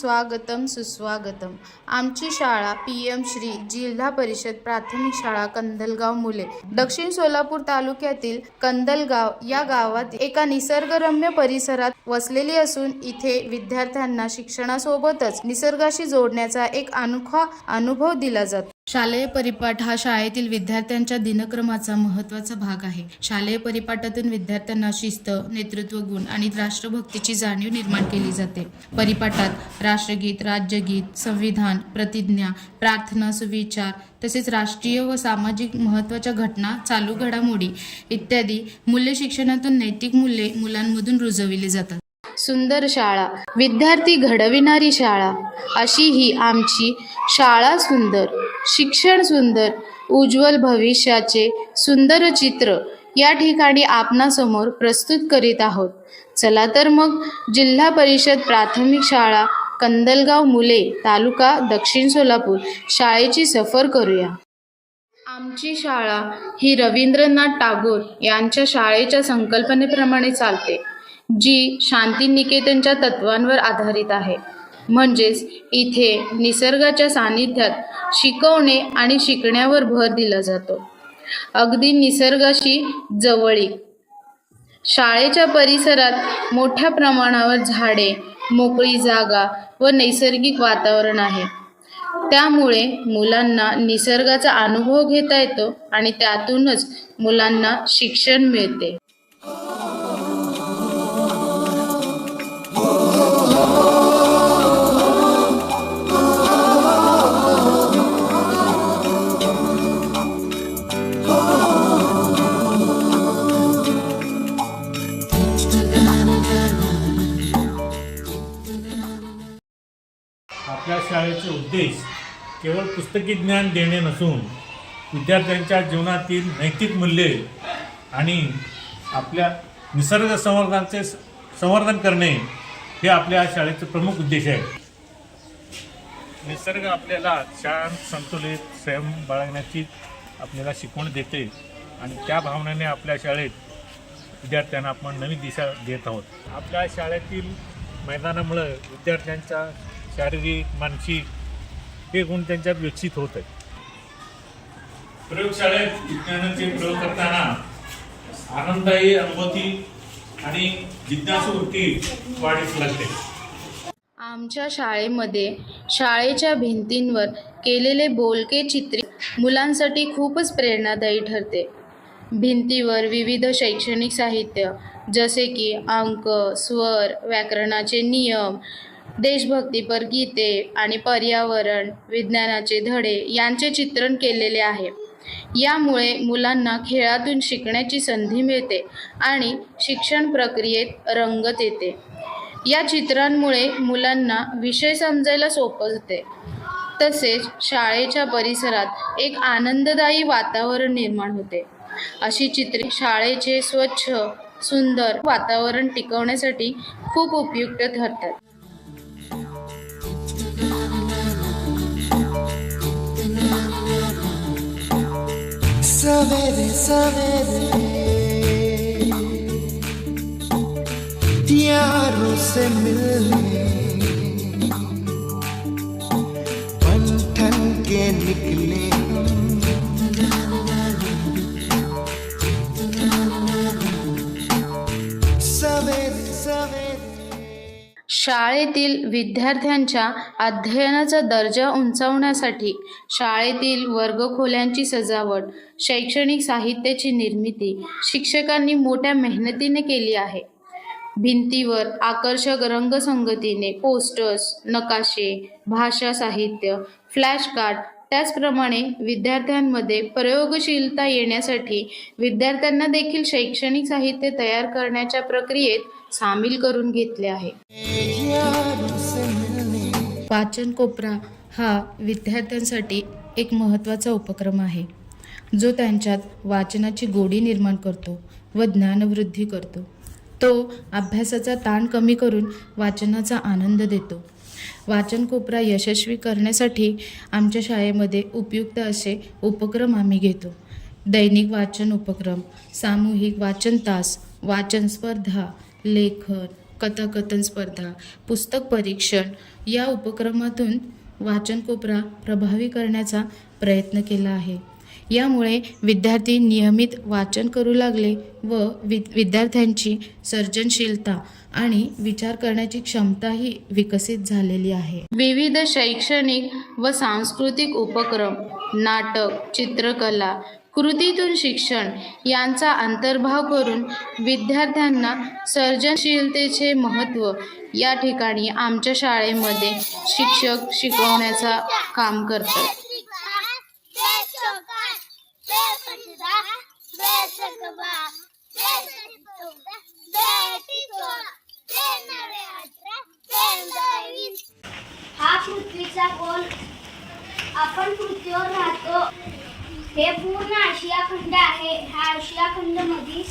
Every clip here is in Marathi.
स्वागतम सुस्वागतम। आमची शाळा PM श्री जिल्हा परिषद प्राथमिक शाळा कंदलगाव मुले दक्षिण सोलापूर तालुक्यातील कंदलगाव या गावात एका निसर्गरम्य परिसरात वसलेली असून इथे विद्यार्थ्यांना शिक्षणासोबतच निसर्गाशी जोडण्याचा एक अनोखा अनुभव दिला जातो। शालेय परिपाठ हा शाळेतील विद्यार्थ्यांच्या दिनक्रमाचा महत्त्वाचा भाग आहे। शालेय परिपाठातून विद्यार्थ्यांना शिस्त, नेतृत्व गुण आणि राष्ट्रभक्तीची जाणीव निर्माण केली जाते। परिपाठात राष्ट्रगीत, राज्यगीत, संविधान, प्रतिज्ञा, प्रार्थना, सुविचार तसेच राष्ट्रीय व सामाजिक महत्त्वाच्या घटना, चालू घडामोडी इत्यादी मूल्य शिक्षणातून नैतिक मूल्ये मुलांमधून रुजविली जातात। सुंदर शाळा, विद्यार्थी घडविणारी शाळा, अशी ही आमची शाळा सुंदर, शिक्षण सुंदर, उज्ज्वल भविष्याचे सुंदर चित्र या ठिकाणी आपणासमोर प्रस्तुत करीत आहोत। चला तर मग जिल्हा परिषद प्राथमिक शाळा कंदलगाव मुले तालुका दक्षिण सोलापूर शाळेची सफर करूया। आमची शाळा ही रवींद्रनाथ टागोर यांच्या शाळेच्या संकल्पनेप्रमाणे चालते, जी शांतिनिकेतनच्या तत्वांवर आधारित आहे। म्हणजेच इथे निसर्गाच्या सानिध्यात शिकवणे आणि शिकण्यावर भर दिला जातो। अगदी निसर्गाशी जवळीक। शाळेच्या परिसरात मोठ्या प्रमाणावर झाडे, मोकळी जागा व नैसर्गिक वातावरण आहे। त्यामुळे मुलांना निसर्गाचा अनुभव घेता येतो आणि त्यातूनच मुलांना शिक्षण मिळते। आपल्या शाळेचे उद्देश केवळ पुस्तकी ज्ञान देणे नसून विद्यार्थ्यांच्या जीवनातील नैतिक मूल्ये आणि आपल्या निसर्ग संवर्धन करणे हे आपल्या शाळेचे प्रमुख उद्देश आहे। निसर्ग आपल्याला शांत, संतुलित, संयम बाळगण्याची आपल्याला शिकवण देते आणि त्या भावनेने आपल्या शाळेत विद्यार्थ्यांना आपण नवी दिशा देत आहोत। आपल्या शाळेतील मैदानामुळे विद्यार्थ्यांच्या शारीरिक, मानसिक हे गुण त्यांच्यात विकसित होत आहेत। प्रयोगशाळेत विज्ञानाचे प्रयोग करताना आनंददायी अनुभूती आणि जिज्ञासू वृत्ती वाढीस लागते। आमच्या शाळेमध्ये शाळेच्या भिंतींवर केलेले बोलके चित्रे मुलांसाठी खूपच प्रेरणादायी ठरते। भिंतीवर विविध शैक्षणिक साहित्य जसे की अंक, स्वर, व्याकरणाचे नियम, देशभक्तीपर गीते आणि पर्यावरण विज्ञानाचे धडे यांचे चित्रण केलेले आहे। यामुळे मुलांना खेळातून शिकण्याची संधी मिळते आणि शिक्षण प्रक्रियेत रंगत येते। या चित्रांमुळे मुलांना विषय समजायला सोपं होते। तसेच शाळेच्या परिसरात एक आनंददायी वातावरण निर्माण होते। अशी चित्रे शाळेचे स्वच्छ, सुंदर वातावरण टिकवण्यासाठी खूप उपयुक्त ठरतात। सवेरे सवेरे यारों से मिलने बन ठन के निकले सवेरे सवेरे। शाळेतील विद्यार्थ्यांच्या अध्ययनाचा दर्जा उंचावण्यासाठी शाळेतील वर्गखोल्यांची सजावट, शैक्षणिक साहित्याची निर्मिती शिक्षकांनी मोठ्या मेहनतीने केली आहे। भिंतीवर आकर्षक रंगसंगतीने पोस्टर्स, नकाशे, भाषा साहित्य, फ्लॅश कार्ड, त्याचप्रमाणे विद्यार्थ्यांमध्ये प्रयोगशीलता येण्यासाठी विद्यार्थ्यांना देखील शैक्षणिक साहित्य तयार करण्याच्या प्रक्रियेत सामील करून घेतले आहे। वाचन कोपरा हा विद्यार्थ्यांसाठी एक महत्त्वाचा उपक्रम आहे, जो त्यांच्यात वाचनाची गोडी निर्माण करतो व ज्ञानवृद्धी करतो। तो अभ्यासाचा ताण कमी करून वाचनाचा आनंद देतो। वाचन कोपरा यशस्वी करण्यासाठी आमच्या शाळेमध्ये उपयुक्त असे उपक्रम आम्ही घेतो। दैनिक वाचन उपक्रम, सामूहिक वाचन तास, वाचन स्पर्धा, लेखन, कथाकथन स्पर्धा, पुस्तक परीक्षण या उपक्रमातून वाचन कोपरा प्रभावी करण्याचा प्रयत्न केला आहे. यामुळे विद्यार्थी नियमित वाचन करू लागले व विद्यार्थ्यांची सर्जनशीलता आणि विचार करण्याची क्षमताही विकसित झालेली आहे. विविध शैक्षणिक व सांस्कृतिक उपक्रम, नाटक, चित्रकला, कृतीतून शिक्षण यांचा अंतर्भाव करून विद्यार्थ्यांना सर्जनशीलतेचे महत्त्व या ठिकाणी आमच्या शाळेमध्ये शिक्षक शिकवण्याचा काम करतात. हा पृथ्वीचा गोल, आपण पृथ्वीवर राहतो. हे पूर्ण आशिया खंड आहे. ह्या आशिया खंड मध्ये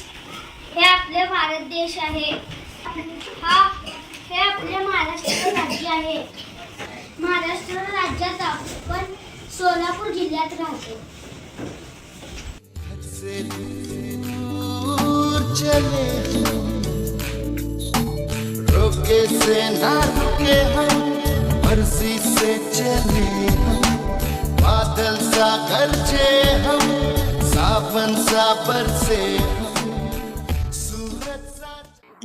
हे आपले भारत देश आहे. हे आपले महाराष्ट्र राज्य आहे. महाराष्ट्र राज्यात आपण सोलापूर जिल्ह्यात राहतो. से दूर चले रोके से ना रुके हम, मर्जी से चले हम, बादल सा गरजे हम, सावन सा बरसे हम, सूरज सा.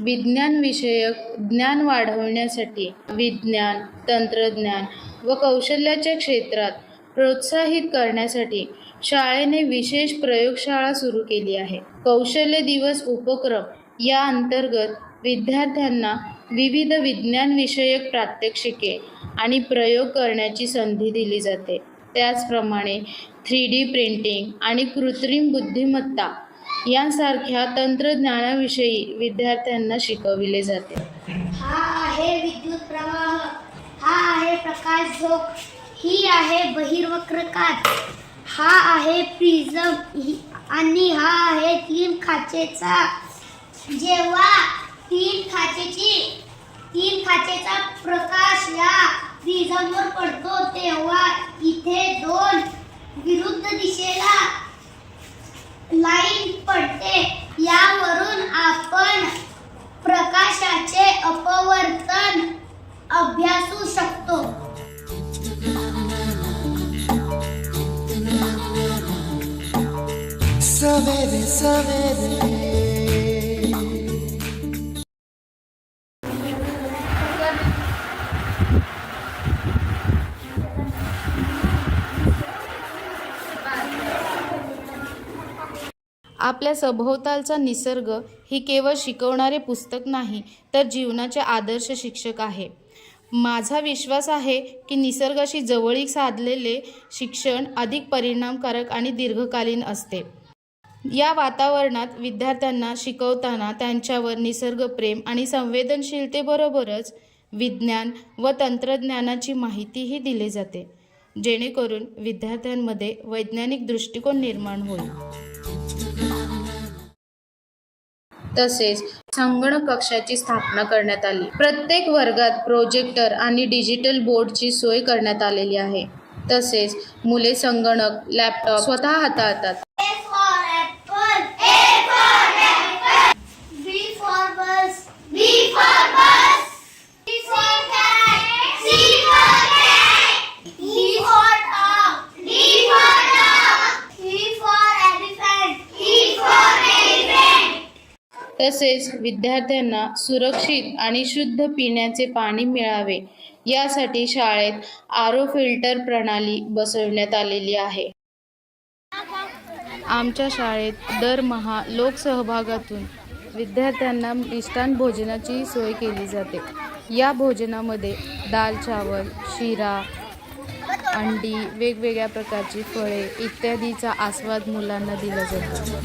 विज्ञान विषयक ज्ञान वाढवण्यासाठी विज्ञान, तंत्रज्ञान व कौशल्याच्या क्षेत्रात प्रोत्साहित करण्यासाठी शाळेने विशेष प्रयोगशाळा सुरू केली आहे. कौशल्य दिवस उपक्रम या अंतर्गत विद्यार्थ्यांना विविध विज्ञान विषयक प्रात्यक्षिके आणि प्रयोग करण्याची संधी दिली जाते. त्याचप्रमाणे 3D प्रिंटिंग आणि कृत्रिम बुद्धिमत्ता यांसारख्या तंत्रज्ञानाविषयी विद्यार्थ्यांना शिकविले जाते. हा आहे विद्युत प्रवाह, हा आहे प्रकाश झोक, ही आहे बहिर्वक्रकार, हा आहे प्रिझम आणि हा आहे तीन खाचेचा. जेव्हा तीन खाचेचा प्रकाश या प्रिझमवर पडतो तेव्हा इथे दोन विरुद्ध दिशेला लाईन पडते. यावरून आपण प्रकाशाचे अपवर्तन अभ्यासू शकतो. सवेरे सवेरे आपल्या सभोवतालचा निसर्ग ही केवळ शिकवणारे पुस्तक नाही तर जीवनाचे आदर्श शिक्षक आहे. माझा विश्वास आहे की निसर्गाशी जवळीक साधलेले शिक्षण अधिक परिणामकारक आणि दीर्घकालीन असते. या वातावरणात विद्यार्थ्यांना शिकवताना त्यांच्यावर निसर्गप्रेम आणि संवेदनशीलतेबरोबरच विज्ञान व तंत्रज्ञानाची माहितीही दिली जाते, जेणेकरून विद्यार्थ्यांमध्ये वैज्ञानिक दृष्टिकोन निर्माण होईल. तसेच संगणक कक्षाची स्थापना करण्यात आली. प्रत्येक वर्गात प्रोजेक्टर आणि डिजिटल बोर्डची सोय करण्यात आलेली आहे. तसेच मुले संगणक, लॅपटॉप स्वतः हाताळतात. तसेच विद्यार्थ्यांना सुरक्षित आणि शुद्ध पिण्याचे पाणी मिळावे यासाठी शाळेत आरो फिल्टर प्रणाली बसवण्यात आलेली आहे. आमच्या शाळेत दरमहा लोकसहभागातून विद्यार्थ्यांना मिष्टान्न भोजनाची सोय केली जाते. या भोजनामध्ये दाल चावल, शिरा, अंडी, वेगवेगळ्या प्रकारची फळे इत्यादीचा आस्वाद मुलांना दिला जातो.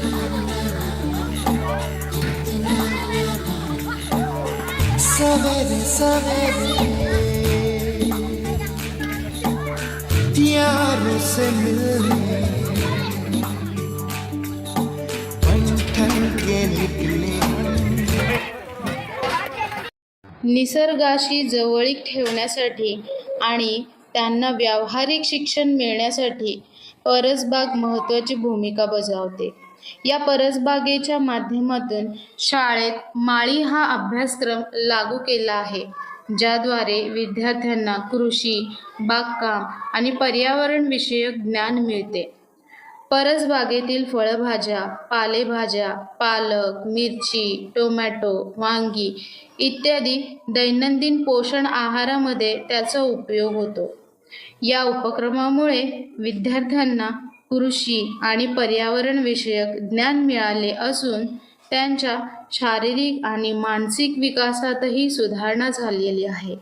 सवेरे सवेरे यारों से मिलने बंठन के निकले. निसर्गाशी जवळीक ठेवण्यासाठी आणि त्यांना व्यावहारिक शिक्षण मिळण्यासाठी परसबाग महत्त्वाची भूमिका बजावते. या परसबागेच्या माध्यमातून शाळेत माळी हा अभ्यासक्रम लागू केला आहे, ज्याद्वारे विद्यार्थ्यांना कृषी, बागकाम आणि पर्यावरण विषयक ज्ञान मिळते. परसबागेतील फळभाज्या, पालेभाज्या, पालक, मिरची, टोमॅटो, वांगी इत्यादी दैनंदिन पोषण आहारामध्ये त्याचा उपयोग होतो. या उपक्रमामुळे विद्यार्थ्यांना कृषी आणि पर्यावरण विषयक ज्ञान मिळाले असून त्यांच्या शारीरिक आणि मानसिक विकासातही सुधारणा झालेली आहे.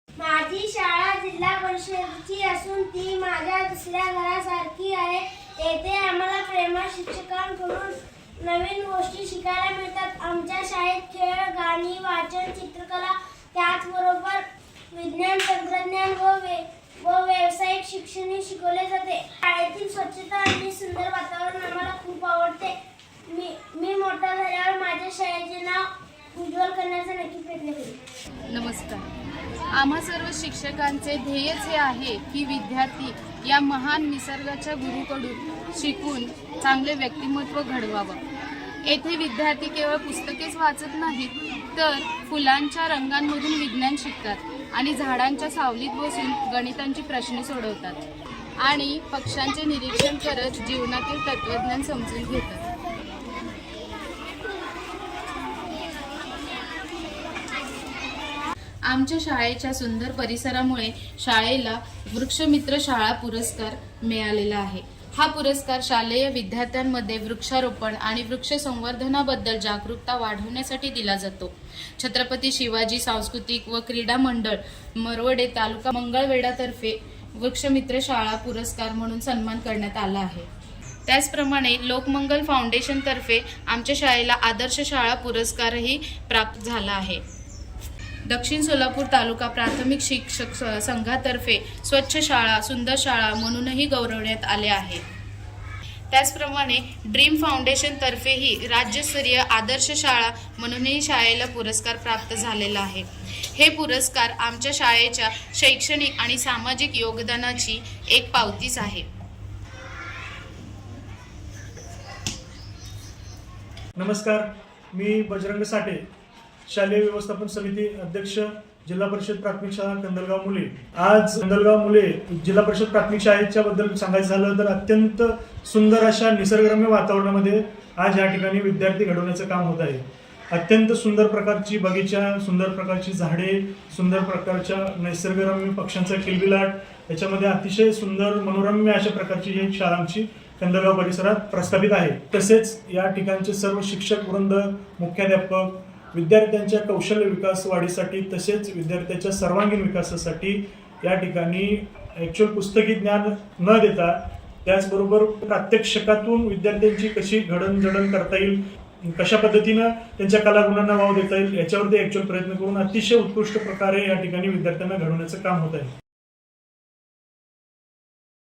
माझी शाळा जिल्हा परिषदेची असून ती माझ्या दुसऱ्या घरासारखी आहे. येथे आम्हाला प्रेमळ शिक्षकांकडून नवीन गोष्टी शिकायला मिळतात. आमच्या शाळेत खेळ, गाणी, वाचन, चित्रकला त्याचबरोबर विज्ञान, तंत्रज्ञान व व्यावसायिक शिक्षणही शिकवले जाते. शाळेतील स्वच्छता आणि सुंदर वातावरण आम्हाला खूप आवडते. मी मोठा झाल्यावर माझ्या शाळेचे नाव उज्ज्वल करण्याचा नक्की प्रयत्न करेन. नमस्कार. आम्हा सर्व शिक्षकांचे ध्येयच हे आहे की विद्यार्थी या महान निसर्गाच्या गुरूकडून शिकून चांगले व्यक्तिमत्व घडवावं. येथे विद्यार्थी केवळ पुस्तकेच वाचत नाहीत तर फुलांच्या रंगांमधून विज्ञान शिकतात आणि झाडांच्या सावलीत बसून गणितांची प्रश्न सोडवतात आणि पक्ष्यांचे निरीक्षण करत जीवनातील तत्त्वज्ञान समजून घेतात. आमच्या शाळेच्या सुंदर परिसरामुळे शाळेला वृक्षमित्र शाळा पुरस्कार मिळालेला आहे. हा पुरस्कार शालेय विद्यार्थ्यांमध्ये वृक्षारोपण आणि वृक्ष संवर्धनाबद्दल जागरूकता वाढवण्यासाठी दिला जातो. छत्रपती शिवाजी सांस्कृतिक व क्रीडा मंडळ मरवडे तालुका मंगळवेढातर्फे वृक्षमित्र शाळा पुरस्कार म्हणून सन्मान करण्यात आला आहे. त्याचप्रमाणे लोकमंगल फाउंडेशनतर्फे आमच्या शाळेला आदर्श शाळा पुरस्कारही प्राप्त झाला आहे. दक्षिण सोलापूर तालुका प्राथमिक शिक्षक संघातर्फे स्वच्छ शाळा, सुंदर शाळा म्हणूनही गौरवण्यात आले आहे. त्याचप्रमाणे ड्रीम फाउंडेशनतर्फेही राज्यस्तरीय आदर्श शाळा म्हणूनही शाळेला पुरस्कार प्राप्त झालेला आहे. हे पुरस्कार आमच्या शाळेच्या शैक्षणिक आणि सामाजिक योगदानाची एक पावतीच आहे. नमस्कार, मी बजरंग साठे, शालेय व्यवस्थापन समिती अध्यक्ष, जिल्हा परिषद प्राथमिक शाळा कंदलगाव मुले. आज कंदलगाव मुले जिल्हा परिषद प्राथमिक शाळेच्या बद्दल सांगायचं झालं तर अत्यंत सुंदर अशा निसर्गरम्य वातावरणामध्ये आज या ठिकाणी विद्यार्थी घडवण्याचं काम होत आहे. अत्यंत सुंदर प्रकारची बगीचा, सुंदर प्रकारची झाडे, सुंदर प्रकारच्या निसर्गरम्य पक्ष्यांचा किलबिलाट, याच्यामध्ये अतिशय सुंदर मनोरम्य अशा प्रकारची ही शाळा आमची कंदलगाव परिसरात प्रस्थापित आहे. तसेच या ठिकाणचे सर्व शिक्षक वृंद, मुख्याध्यापक विद्यार्थ्यांच्या कौशल्य विकास वाढीसाठी तसेच विद्यार्थ्यांच्या सर्वांगीण विकासासाठी या ठिकाणी ॲक्च्युअल पुस्तकी ज्ञान न देता त्याचबरोबर प्रात्यक्षिकातून विद्यार्थ्यांची कशी घडणजडण करता येईल, कशा पद्धतीनं त्यांच्या कलागुणांना वाव देता येईल याच्यावरती ॲक्च्युअल प्रयत्न करून अतिशय उत्कृष्ट प्रकारे या ठिकाणी विद्यार्थ्यांना घडवण्याचं काम होत आहे.